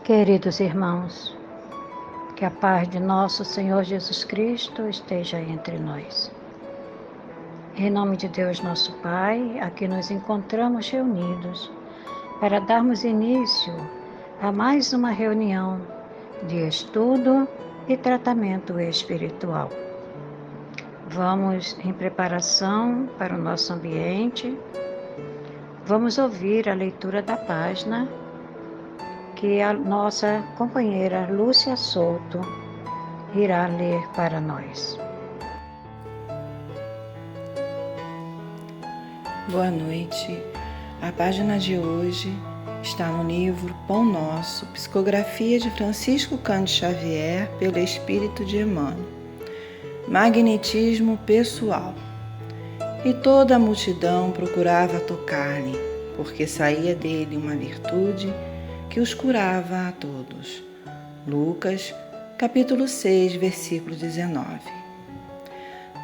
Queridos irmãos, que a paz de nosso Senhor Jesus Cristo esteja entre nós. Em nome de Deus nosso Pai, aqui nos encontramos reunidos para darmos início a mais uma reunião de estudo e tratamento espiritual. Vamos em preparação para o nosso ambiente, vamos ouvir a leitura da página que a nossa companheira Lúcia Souto irá ler para nós. Boa noite. A página de hoje está no livro Pão Nosso, psicografia de Francisco Cândido Xavier pelo Espírito de Emmanuel. Magnetismo pessoal. E toda a multidão procurava tocar-lhe, porque saía dele uma virtude que os curava a todos. Lucas, capítulo 6, versículo 19.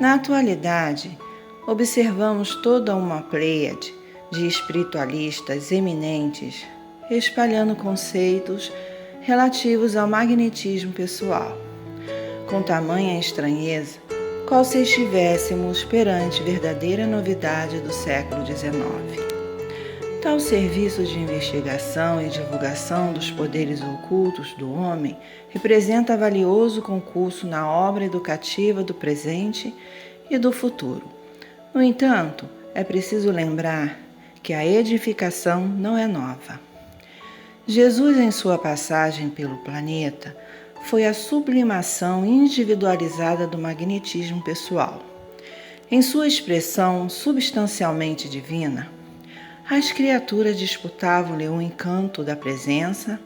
Na atualidade, observamos toda uma pleiade de espiritualistas eminentes espalhando conceitos relativos ao magnetismo pessoal, com tamanha estranheza, qual se estivéssemos perante verdadeira novidade do século XIX. Tal serviço de investigação e divulgação dos poderes ocultos do homem representa valioso concurso na obra educativa do presente e do futuro. No entanto, é preciso lembrar que a edificação não é nova. Jesus, em sua passagem pelo planeta, foi a sublimação individualizada do magnetismo pessoal. Em sua expressão substancialmente divina, as criaturas disputavam-lhe o encanto da presença,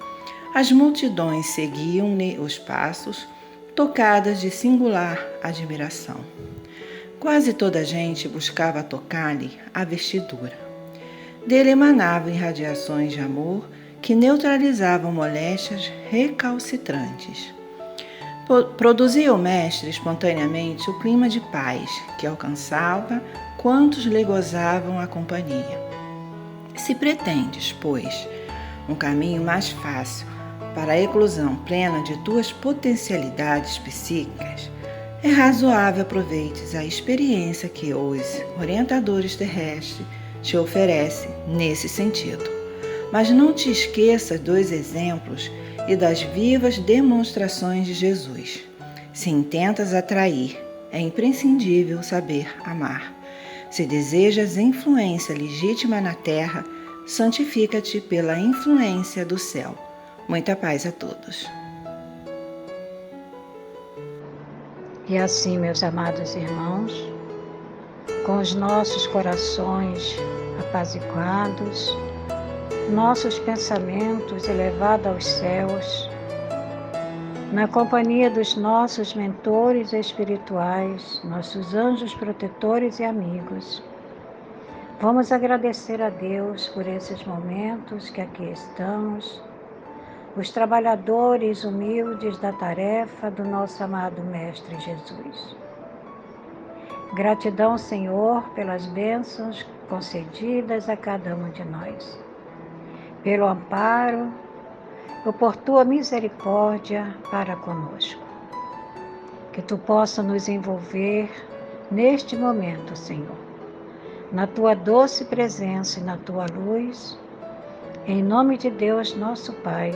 as multidões seguiam-lhe os passos, tocadas de singular admiração. Quase toda a gente buscava tocar-lhe a vestidura. Dele emanavam irradiações de amor que neutralizavam moléstias recalcitrantes. Produzia o mestre espontaneamente o clima de paz que alcançava quantos lhe gozavam a companhia. Se pretendes, pois, um caminho mais fácil para a eclosão plena de tuas potencialidades psíquicas, é razoável aproveites a experiência que os orientadores terrestres te oferecem nesse sentido. Mas não te esqueças dos exemplos e das vivas demonstrações de Jesus. Se intentas atrair, é imprescindível saber amar. Se desejas influência legítima na terra, santifica-te pela influência do céu. Muita paz a todos. E assim, meus amados irmãos, com os nossos corações apaziguados, nossos pensamentos elevados aos céus, na companhia dos nossos mentores espirituais, nossos anjos protetores e amigos, vamos agradecer a Deus por esses momentos que aqui estamos, os trabalhadores humildes da tarefa do nosso amado Mestre Jesus. Gratidão, Senhor, pelas bênçãos concedidas a cada um de nós, pelo amparo, por tua misericórdia para conosco. Que tu possa nos envolver neste momento, Senhor, na tua doce presença e na tua luz. Em nome de Deus, nosso Pai,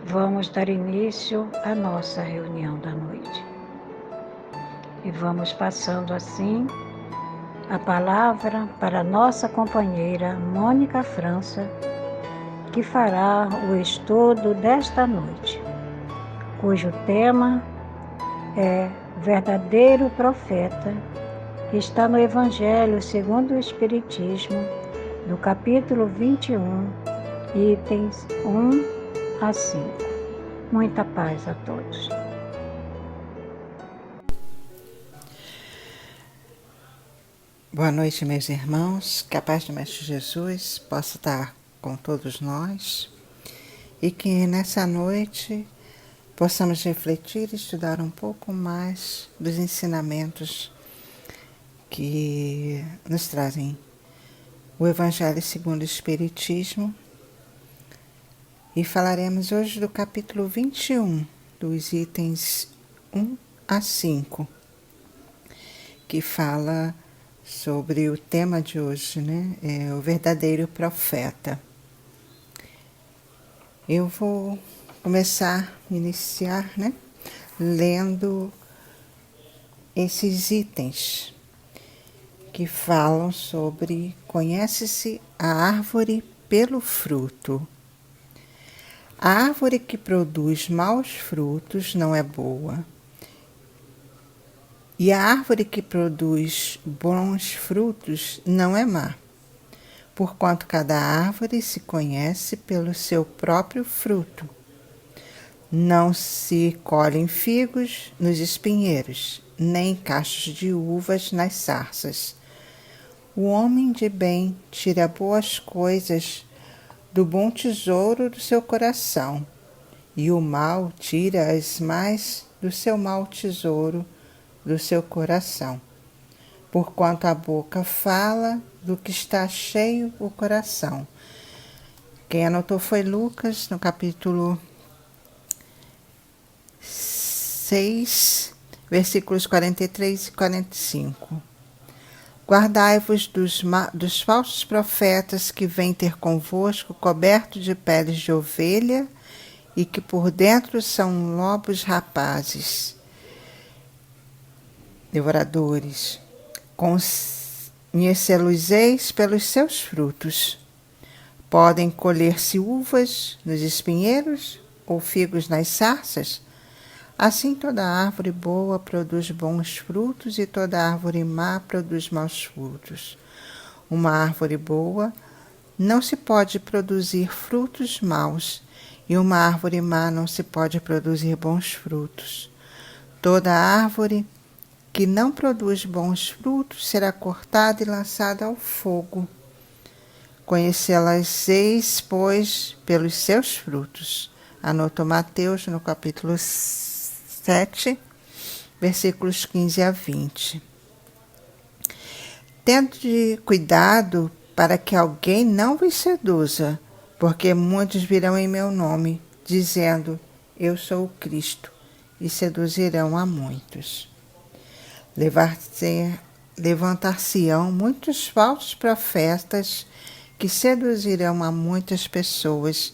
vamos dar início à nossa reunião da noite. E vamos passando assim a palavra para nossa companheira Mônica França, que fará o estudo desta noite, cujo tema é Verdadeiro Profeta, que está no Evangelho segundo o Espiritismo, no capítulo 21, itens 1 a 5. Muita paz a todos. Boa noite, meus irmãos. Que a paz do Mestre Jesus possa estar com todos nós e que nessa noite possamos refletir e estudar um pouco mais dos ensinamentos que nos trazem o Evangelho segundo o Espiritismo E falaremos hoje do capítulo 21, dos itens 1 a 5, que fala sobre o tema de hoje, né? É o verdadeiro profeta. Eu vou iniciar, né? Lendo esses itens que falam sobre conhece-se a árvore pelo fruto. A árvore que produz maus frutos não é boa, e a árvore que produz bons frutos não é má, porquanto cada árvore se conhece pelo seu próprio fruto. Não se colhem figos nos espinheiros, nem cachos de uvas nas sarças. O homem de bem tira boas coisas do bom tesouro do seu coração, e o mal tira as más do seu mau tesouro do seu coração. Porquanto a boca fala do que está cheio o coração. Quem anotou foi Lucas, no capítulo 6, versículos 43 e 45. Guardai-vos dos falsos profetas que vêm ter convosco cobertos de peles de ovelha e que por dentro são lobos rapazes, devoradores. Conhecê-los-eis pelos seus frutos. Podem colher-se uvas nos espinheiros ou figos nas sarças? Assim toda árvore boa produz bons frutos e toda árvore má produz maus frutos. Uma árvore boa não se pode produzir frutos maus, e uma árvore má não se pode produzir bons frutos. Toda árvore que não produz bons frutos será cortada e lançada ao fogo. Conhecê-las-eis, pois, pelos seus frutos. Anotou Mateus no capítulo 7, versículos 15 a 20. Tende cuidado para que alguém não vos seduza, porque muitos virão em meu nome, dizendo, eu sou o Cristo, e seduzirão a muitos. Levantar-se-ão muitos falsos profetas que seduzirão a muitas pessoas,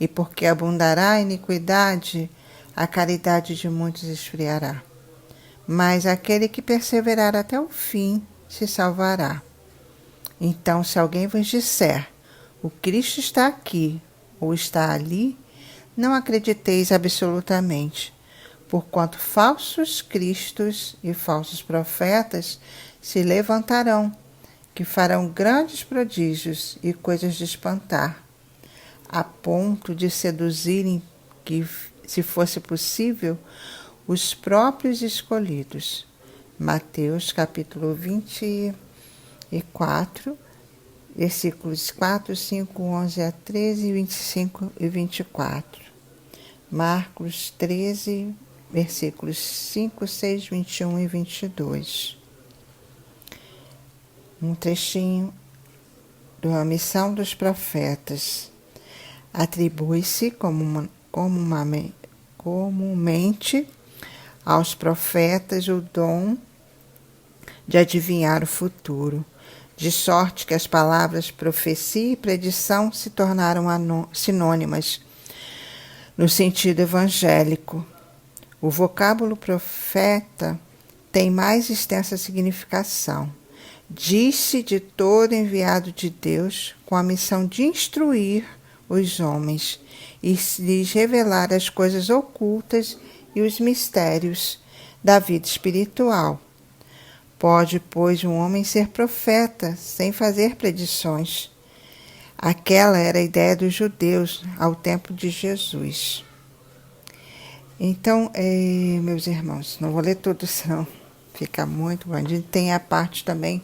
e porque abundará a iniquidade, a caridade de muitos esfriará. Mas aquele que perseverar até o fim se salvará. Então, se alguém vos disser, o Cristo está aqui ou está ali, não acrediteis absolutamente, porquanto falsos cristos e falsos profetas se levantarão, que farão grandes prodígios e coisas de espantar, a ponto de seduzirem, que, se fosse possível, os próprios escolhidos. Mateus capítulo 24, versículos 4, 5, 11 a 13, 25 e 24. Marcos 13, versículos 5, 6, 21 e 22. Um trechinho da missão dos profetas. Atribui-se comumente aos profetas o dom de adivinhar o futuro, de sorte que as palavras profecia e predição se tornaram sinônimas no sentido evangélico. O vocábulo profeta tem mais extensa significação. Diz-se de todo enviado de Deus com a missão de instruir os homens e lhes revelar as coisas ocultas e os mistérios da vida espiritual. Pode, pois, um homem ser profeta sem fazer predições. Aquela era a ideia dos judeus ao tempo de Jesus. Então, meus irmãos, não vou ler tudo, senão fica muito bom. A gente tem a parte também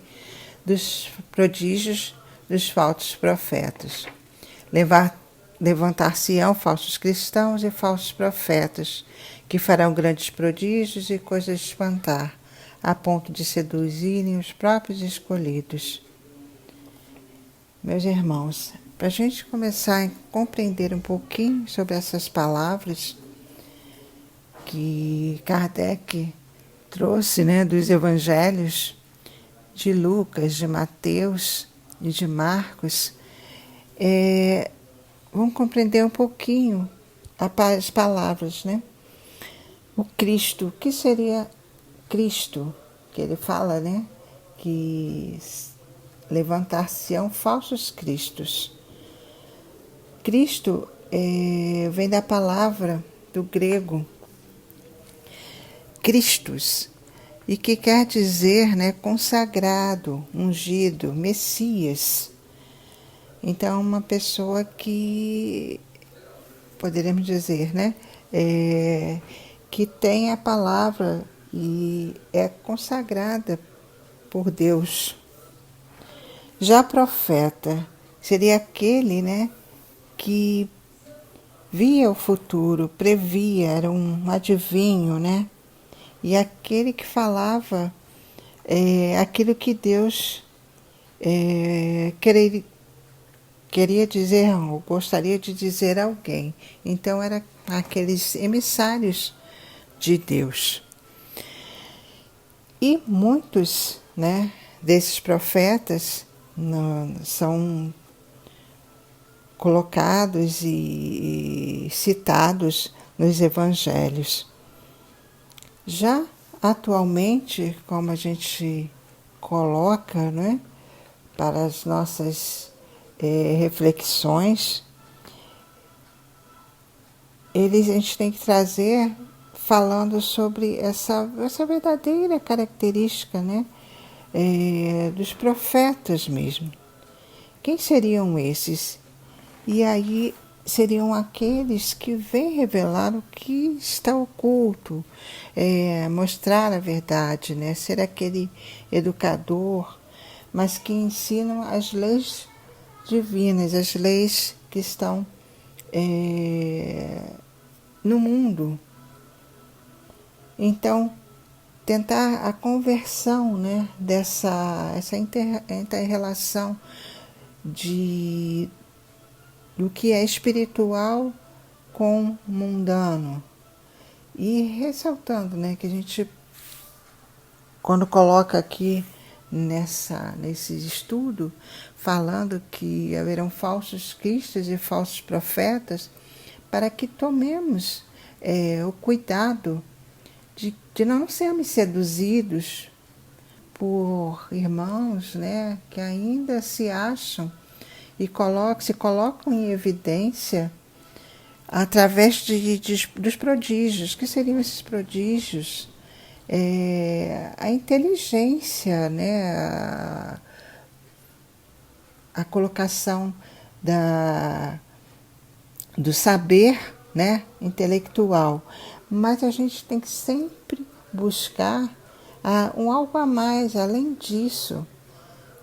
dos prodígios dos falsos profetas. Levantar-se-ão falsos cristãos e falsos profetas, que farão grandes prodígios e coisas de espantar, a ponto de seduzirem os próprios escolhidos. Meus irmãos, para a gente começar a compreender um pouquinho sobre essas palavras que Kardec trouxe, né, dos evangelhos de Lucas, de Mateus e de Marcos. Vamos compreender um pouquinho as palavras, né? O Cristo, o que seria Cristo? Que ele fala, né? Que levantar-se-ão falsos cristos. Cristo vem da palavra do grego Christus, e que quer dizer, né, consagrado, ungido, Messias. Então, uma pessoa que, poderíamos dizer, né, que tem a palavra e é consagrada por Deus. Já profeta seria aquele, né, que via o futuro, previa, era um adivinho, né? E aquele que falava aquilo que Deus queria dizer, ou gostaria de dizer a alguém. Então, eram aqueles emissários de Deus. E muitos, né, desses profetas são colocados e citados nos evangelhos. Já atualmente, como a gente coloca, né, para as nossas reflexões, a gente tem que trazer falando sobre essa verdadeira característica, né, dos profetas mesmo. Quem seriam esses? E aí seriam aqueles que vêm revelar o que está oculto, mostrar a verdade, né? Ser aquele educador, mas que ensinam as leis divinas, as leis que estão no mundo. Então, tentar a conversão, né, essa inter-relação do que é espiritual com mundano. E ressaltando, né, que a gente, quando coloca aqui nesse estudo, falando que haverão falsos cristos e falsos profetas, para que tomemos o cuidado de não sermos seduzidos por irmãos, né, que ainda se acham e se colocam em evidência através dos prodígios. Que seriam esses prodígios? A inteligência, né, a colocação do saber, né, intelectual. Mas a gente tem que sempre buscar um algo a mais, além disso,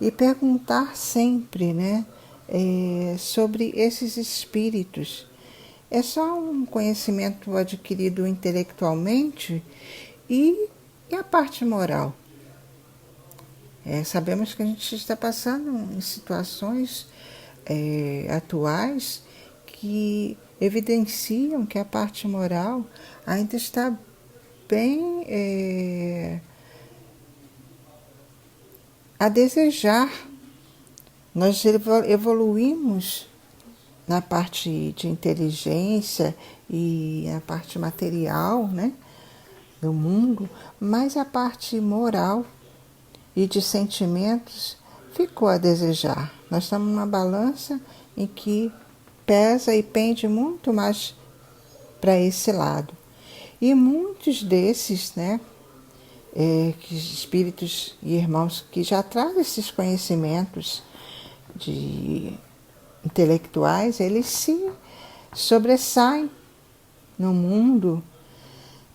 e perguntar sempre, né, sobre esses espíritos. É só um conhecimento adquirido intelectualmente e a parte moral. Sabemos que a gente está passando em situações atuais que evidenciam que a parte moral ainda está bem a desejar. Nós evoluímos na parte de inteligência e na parte material, né, do mundo, mas a parte moral e de sentimentos ficou a desejar. Nós estamos numa balança em que pesa e pende muito mais para esse lado. E muitos desses, né, espíritos e irmãos que já trazem esses conhecimentos intelectuais, eles se sobressaem no mundo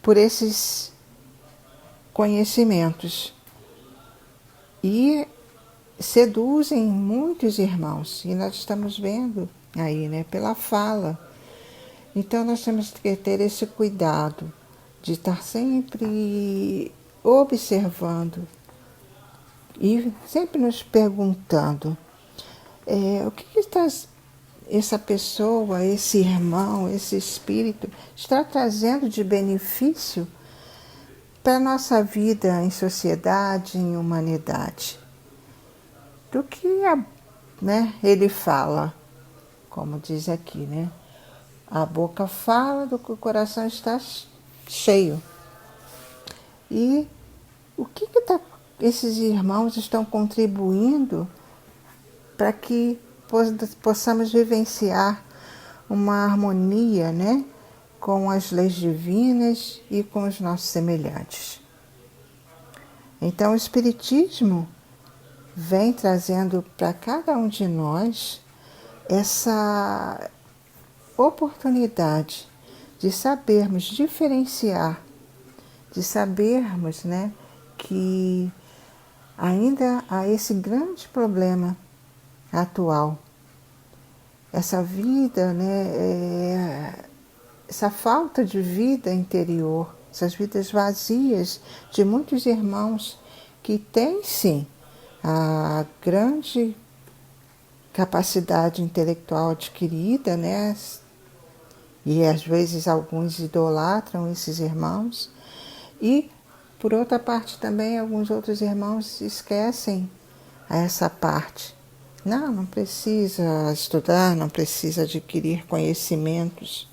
por esses conhecimentos e seduzem muitos irmãos, e nós estamos vendo aí, né, pela fala. Então nós temos que ter esse cuidado de estar sempre observando e sempre nos perguntando o que está essa pessoa, esse irmão, esse espírito está trazendo de benefício para a nossa vida em sociedade, em humanidade. Do que ele fala, como diz aqui, né? A boca fala do que o coração está cheio. E o que esses irmãos estão contribuindo para que possamos vivenciar uma harmonia, né, com as leis divinas e com os nossos semelhantes? Então, o Espiritismo vem trazendo para cada um de nós essa oportunidade de sabermos diferenciar, de sabermos, né, que ainda há esse grande problema atual, essa vida, né, essa falta de vida interior, essas vidas vazias de muitos irmãos que têm sim a grande capacidade intelectual adquirida, né, e às vezes alguns idolatram esses irmãos, e por outra parte também alguns outros irmãos esquecem essa parte. Não precisa estudar, não precisa adquirir conhecimentos.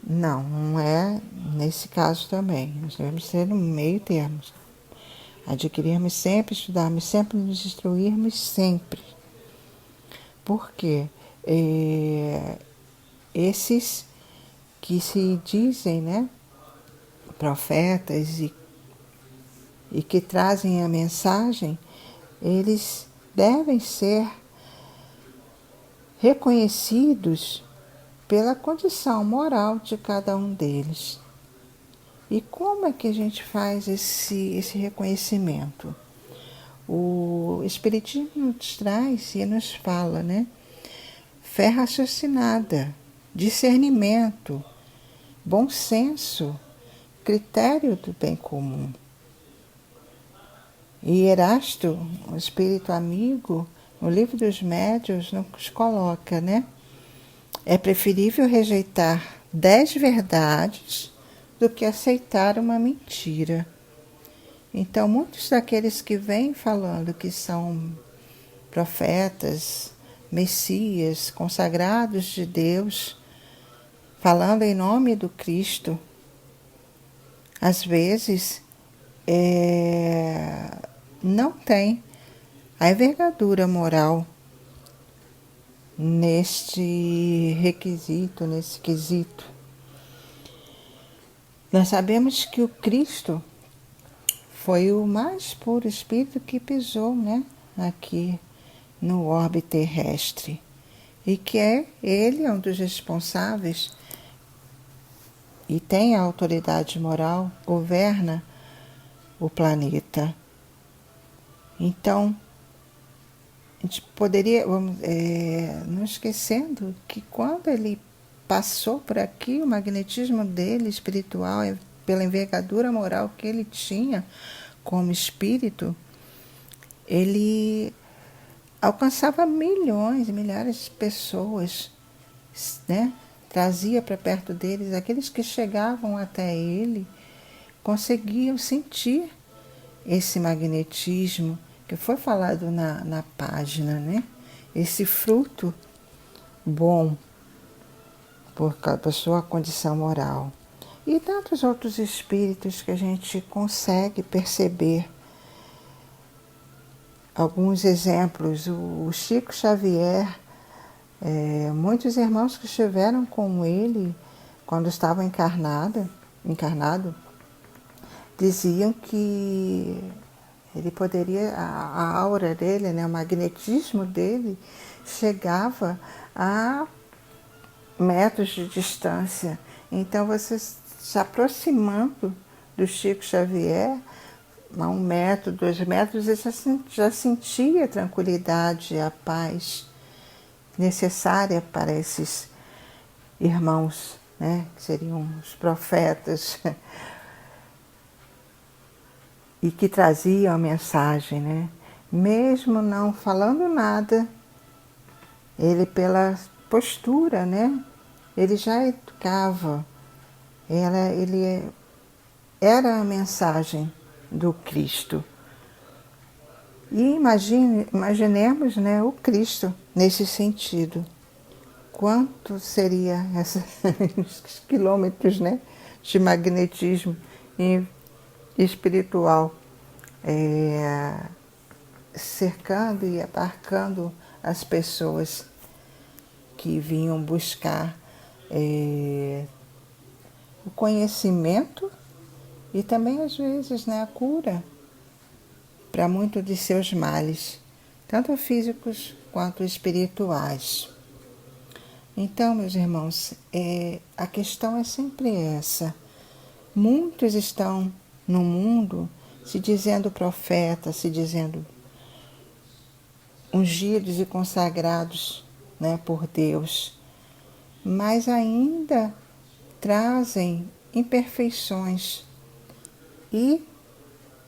Não é nesse caso também. Nós devemos ser no meio termo. Adquirirmos sempre, estudarmos sempre, nos instruirmos sempre. Porque esses que se dizem, né, profetas e que trazem a mensagem, eles devem ser reconhecidos pela condição moral de cada um deles. E como é que a gente faz esse reconhecimento? O Espiritismo nos traz e nos fala, né? Fé raciocinada, discernimento, bom senso, critério do bem comum. E Erasto, o espírito amigo, no Livro dos Médiuns, nos coloca, né? É preferível rejeitar 10 verdades do que aceitar uma mentira. Então, muitos daqueles que vêm falando que são profetas, messias, consagrados de Deus, falando em nome do Cristo, às vezes não tem a envergadura moral neste requisito, nesse quesito. Nós sabemos que o Cristo foi o mais puro espírito que pisou, né, aqui no orbe terrestre, e que ele é um dos responsáveis e tem a autoridade moral, governa o planeta. Então, a gente poderia, não esquecendo que quando ele passou por aqui, o magnetismo dele espiritual, pela envergadura moral que ele tinha como espírito, ele alcançava milhões, milhares de pessoas, né? Trazia para perto deles, aqueles que chegavam até ele conseguiam sentir esse magnetismo que foi falado na página, né? Esse fruto bom por causa da sua condição moral. E tantos outros espíritos que a gente consegue perceber. Alguns exemplos, o Chico Xavier, muitos irmãos que estiveram com ele quando estava encarnado, diziam que ele poderia, a aura dele, né, o magnetismo dele chegava a metros de distância. Então, você se aproximando do Chico Xavier, a 1 metro, 2 metros, ele já sentia a tranquilidade, a paz necessária para esses irmãos, né, que seriam os profetas, e que traziam a mensagem, né? Mesmo não falando nada, ele pela postura, né? Ele já educava, ele era a mensagem do Cristo. E imaginemos, né, o Cristo nesse sentido. Quanto seria esses quilômetros, né, de magnetismo espiritual cercando e abarcando as pessoas que vinham buscar o conhecimento e também, às vezes, né, a cura para muitos de seus males, tanto físicos quanto espirituais. Então, meus irmãos, a questão é sempre essa. Muitos estão no mundo se dizendo profetas, se dizendo ungidos e consagrados, né, por Deus, mas ainda trazem imperfeições e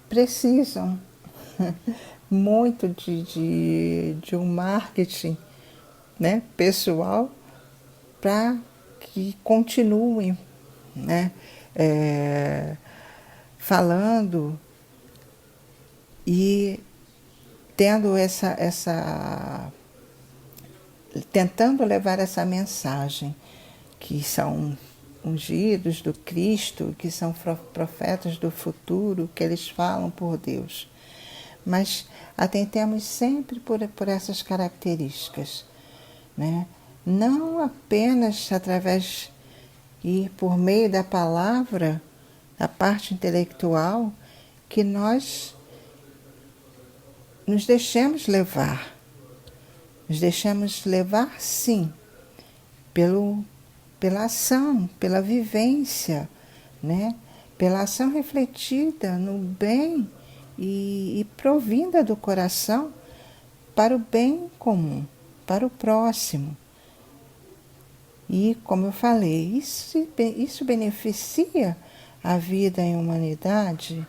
precisam muito de um marketing, né, pessoal para que continuem, né, falando e tendo tentando levar essa mensagem, que são ungidos do Cristo, que são profetas do futuro, que eles falam por Deus. Mas atentemos sempre por essas características, né? Não apenas através e por meio da palavra, da parte intelectual, que nós nos deixemos levar. Nos deixamos levar, sim, pela ação, pela vivência, né? Pela ação refletida no bem e provinda do coração para o bem comum, para o próximo. E, como eu falei, isso beneficia a vida em humanidade,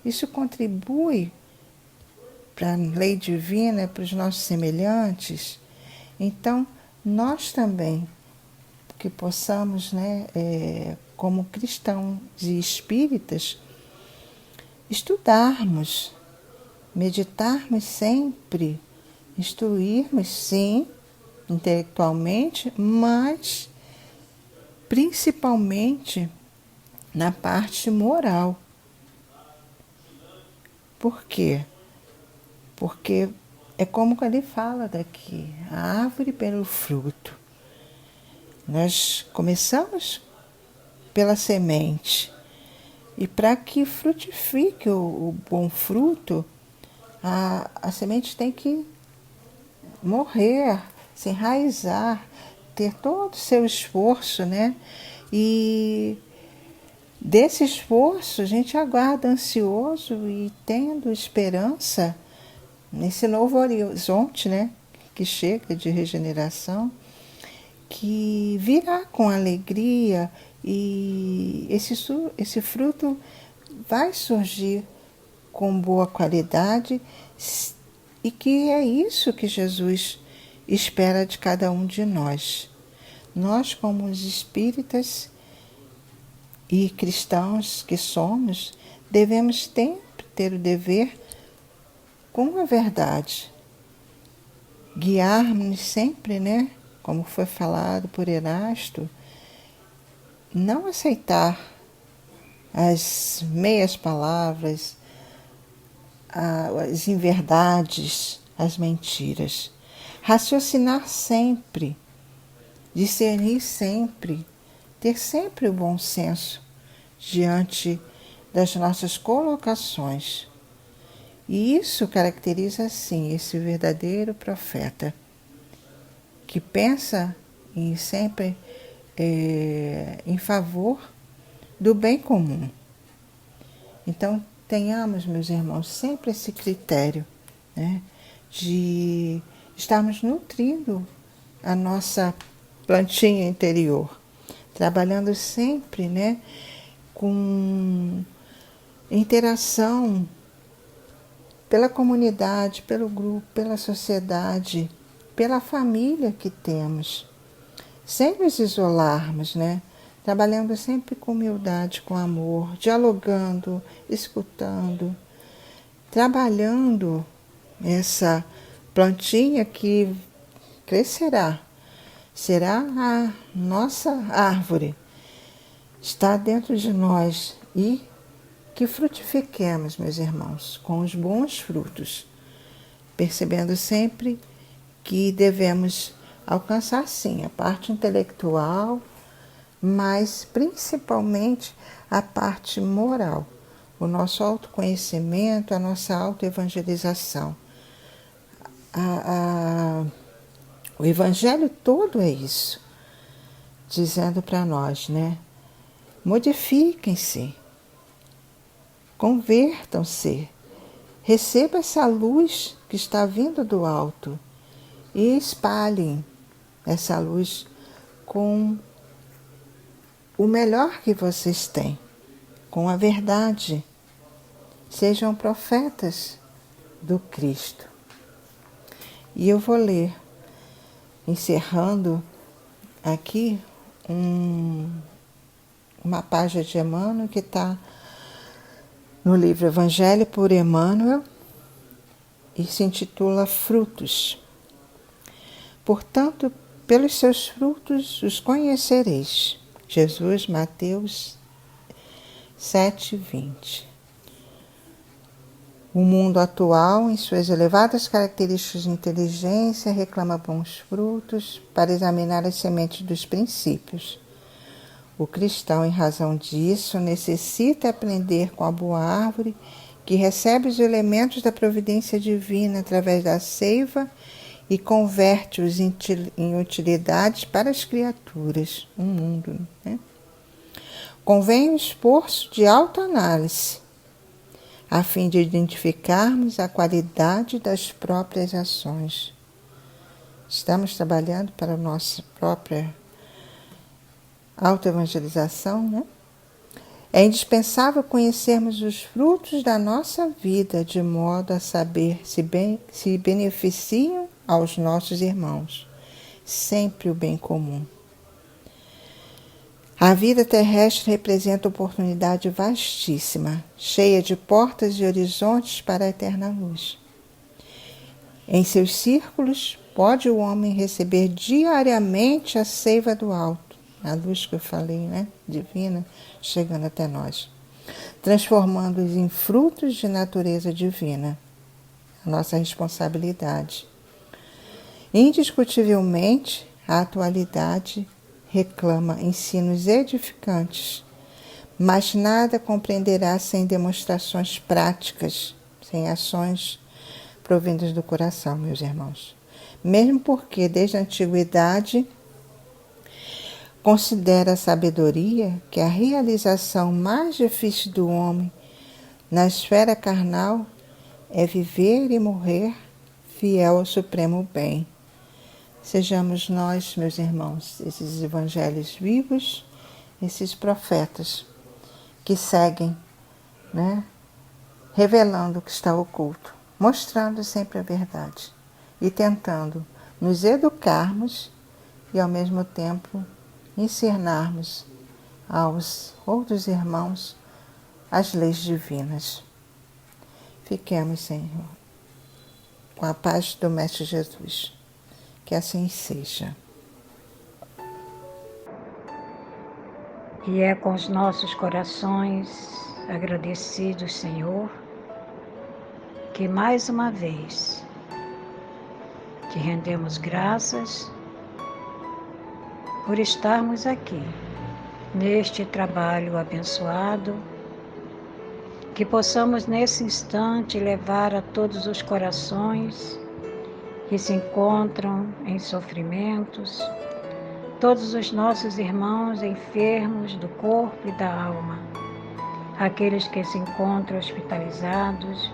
isso contribui para a lei divina, para os nossos semelhantes. Então, nós também, que possamos, né, como cristãos e espíritas, estudarmos, meditarmos sempre, instruirmos, sim, intelectualmente, mas principalmente na parte moral. Por quê? Porque é como ele fala daqui, a árvore pelo fruto. Nós começamos pela semente. E para que frutifique o bom fruto, a semente tem que morrer, se enraizar, ter todo o seu esforço, né? E desse esforço a gente aguarda ansioso e tendo esperança nesse novo horizonte, né, que chega de regeneração, que virá com alegria e esse fruto vai surgir com boa qualidade e que é isso que Jesus espera de cada um de nós. Nós, como os espíritas e cristãos que somos, devemos sempre ter o dever com a verdade, guiar-nos sempre, né? Como foi falado por Erasto, não aceitar as meias palavras, as inverdades, as mentiras. Raciocinar sempre, discernir sempre, ter sempre o bom senso diante das nossas colocações. E isso caracteriza, sim, esse verdadeiro profeta, que pensa sempre em favor do bem comum. Então, tenhamos, meus irmãos, sempre esse critério, né, de estarmos nutrindo a nossa plantinha interior, trabalhando sempre, né, com interação pela comunidade, pelo grupo, pela sociedade, pela família que temos, sem nos isolarmos, né? Trabalhando sempre com humildade, com amor, dialogando, escutando, trabalhando essa plantinha que crescerá, será a nossa árvore, está dentro de nós e que frutifiquemos, meus irmãos, com os bons frutos, percebendo sempre que devemos alcançar, sim, a parte intelectual, mas principalmente a parte moral, o nosso autoconhecimento, a nossa autoevangelização. O Evangelho todo é isso, dizendo para nós, né? Modifiquem-se, convertam-se, receba essa luz que está vindo do alto e espalhem essa luz com o melhor que vocês têm, com a verdade. Sejam profetas do Cristo. E eu vou ler, encerrando aqui, uma página de Emmanuel que está no livro Evangelho por Emmanuel e se intitula Frutos. Portanto, pelos seus frutos os conhecereis. Jesus, Mateus 7:20. O mundo atual, em suas elevadas características de inteligência, reclama bons frutos para examinar as sementes dos princípios. O cristão, em razão disso, necessita aprender com a boa árvore que recebe os elementos da providência divina através da seiva e converte-os em utilidades para as criaturas, o mundo, né? Convém o esforço de autoanálise, a fim de identificarmos a qualidade das próprias ações. Estamos trabalhando para a nossa própria autoevangelização, né? É indispensável conhecermos os frutos da nossa vida, de modo a saber se beneficiam aos nossos irmãos, sempre o bem comum. A vida terrestre representa oportunidade vastíssima, cheia de portas e horizontes para a eterna luz. Em seus círculos, pode o homem receber diariamente a seiva do alto, a luz que eu falei, né, divina, chegando até nós, transformando-os em frutos de natureza divina, a nossa responsabilidade. Indiscutivelmente, a atualidade reclama ensinos edificantes, mas nada compreenderá sem demonstrações práticas, sem ações provindas do coração, meus irmãos. Mesmo porque, desde a antiguidade, considera a sabedoria que a realização mais difícil do homem na esfera carnal é viver e morrer fiel ao supremo bem. Sejamos nós, meus irmãos, esses evangelhos vivos, esses profetas que seguem, né, revelando o que está oculto, mostrando sempre a verdade e tentando nos educarmos e, ao mesmo tempo, ensinarmos aos outros irmãos as leis divinas. Fiquemos, Senhor, com a paz do Mestre Jesus. Que assim seja. E é com os nossos corações agradecidos, Senhor, que mais uma vez te rendemos graças por estarmos aqui, neste trabalho abençoado, que possamos nesse instante levar a todos os corações que se encontram em sofrimentos, todos os nossos irmãos enfermos do corpo e da alma, aqueles que se encontram hospitalizados,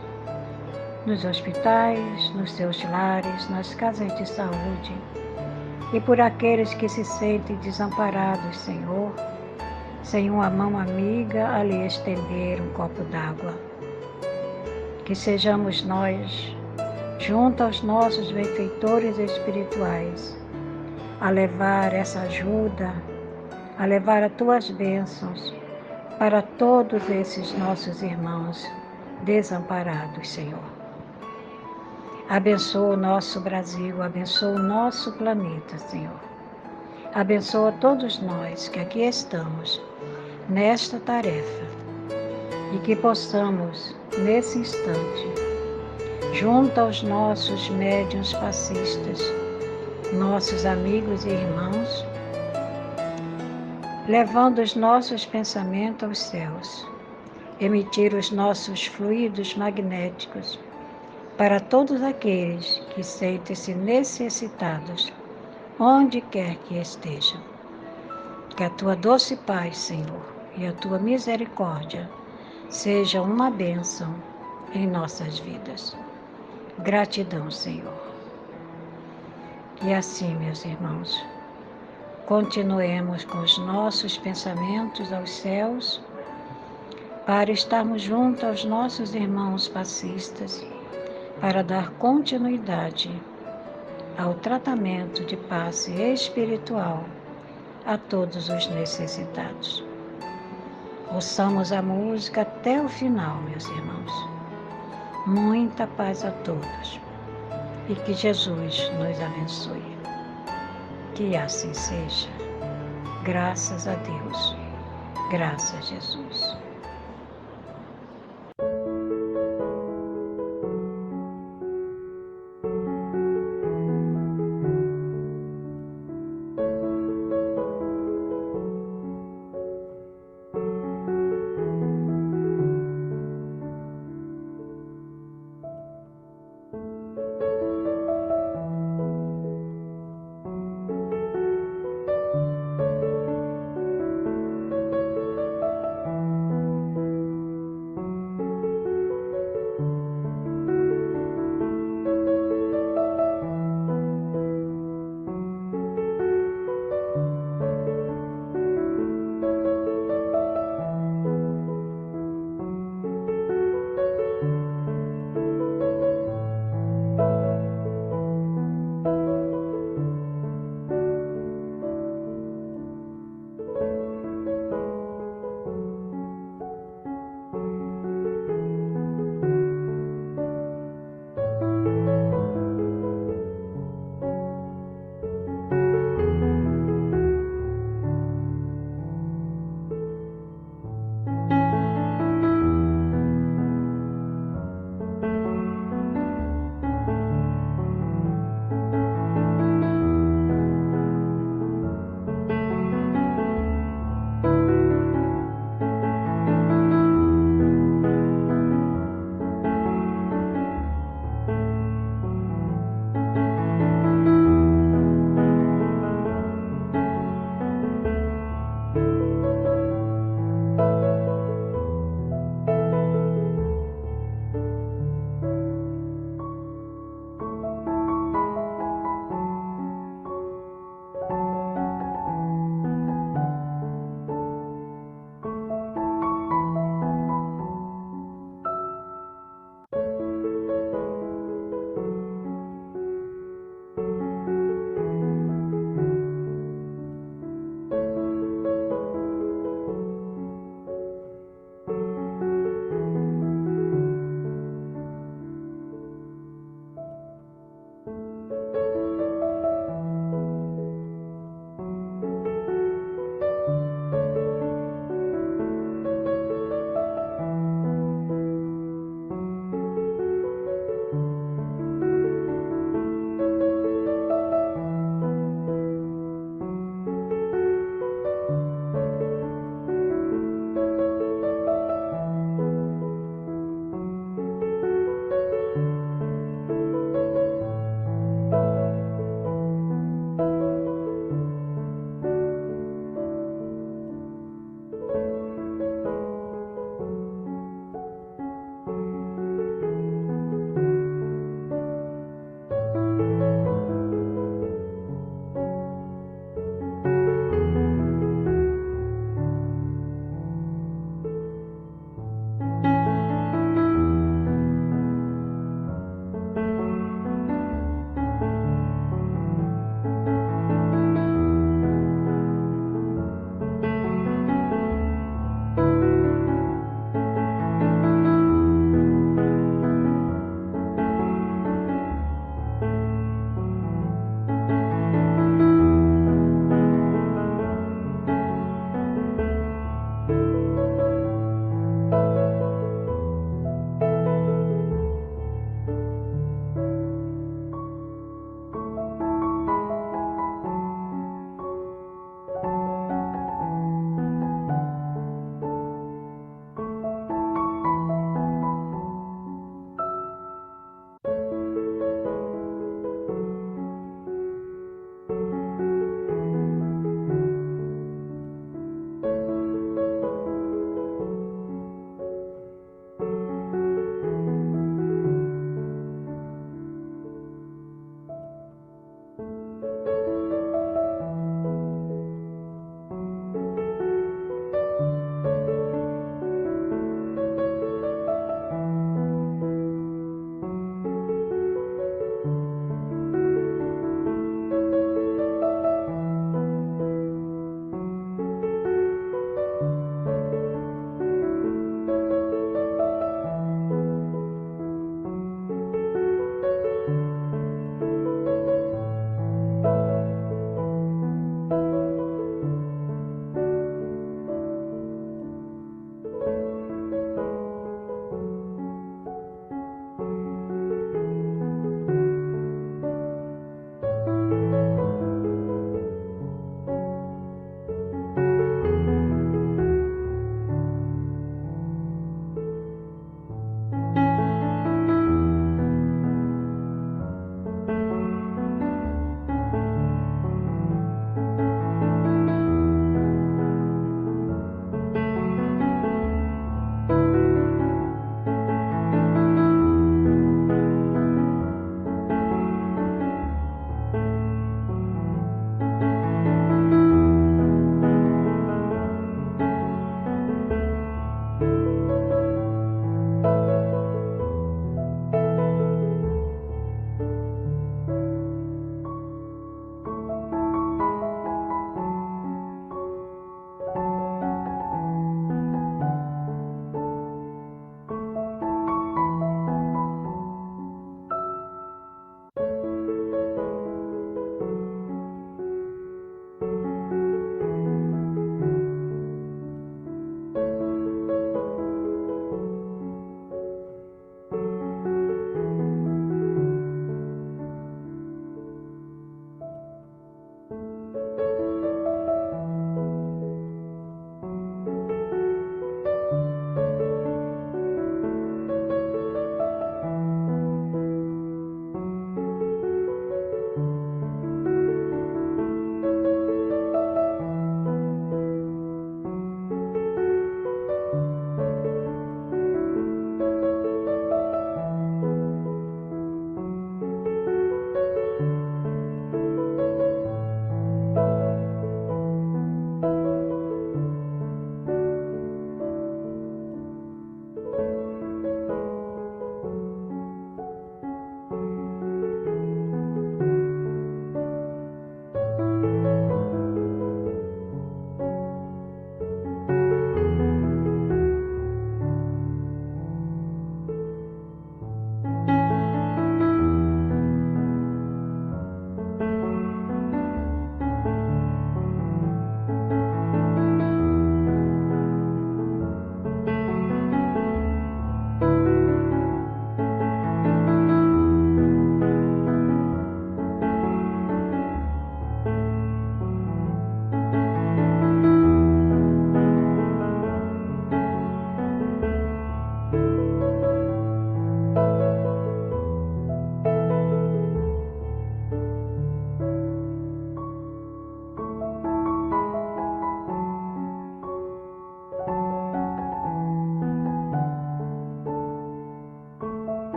nos hospitais, nos seus lares, nas casas de saúde, e por aqueles que se sentem desamparados, Senhor, sem uma mão amiga a lhe estender um copo d'água. Que sejamos nós junto aos nossos benfeitores espirituais, a levar essa ajuda, a levar as tuas bênçãos para todos esses nossos irmãos desamparados, Senhor. Abençoa o nosso Brasil, abençoa o nosso planeta, Senhor. Abençoa todos nós que aqui estamos nesta tarefa e que possamos, nesse instante, junto aos nossos médiuns passistas, nossos amigos e irmãos, levando os nossos pensamentos aos céus, emitir os nossos fluidos magnéticos para todos aqueles que sentem-se necessitados, onde quer que estejam. Que a tua doce paz, Senhor, e a tua misericórdia sejam uma bênção em nossas vidas. Gratidão, Senhor. E assim, meus irmãos, continuemos com os nossos pensamentos aos céus, para estarmos junto aos nossos irmãos passistas, para dar continuidade ao tratamento de passe espiritual a todos os necessitados. Ouçamos a música até o final, meus irmãos. Muita paz a todos e que Jesus nos abençoe. Que assim seja. Graças a Deus. Graças a Jesus.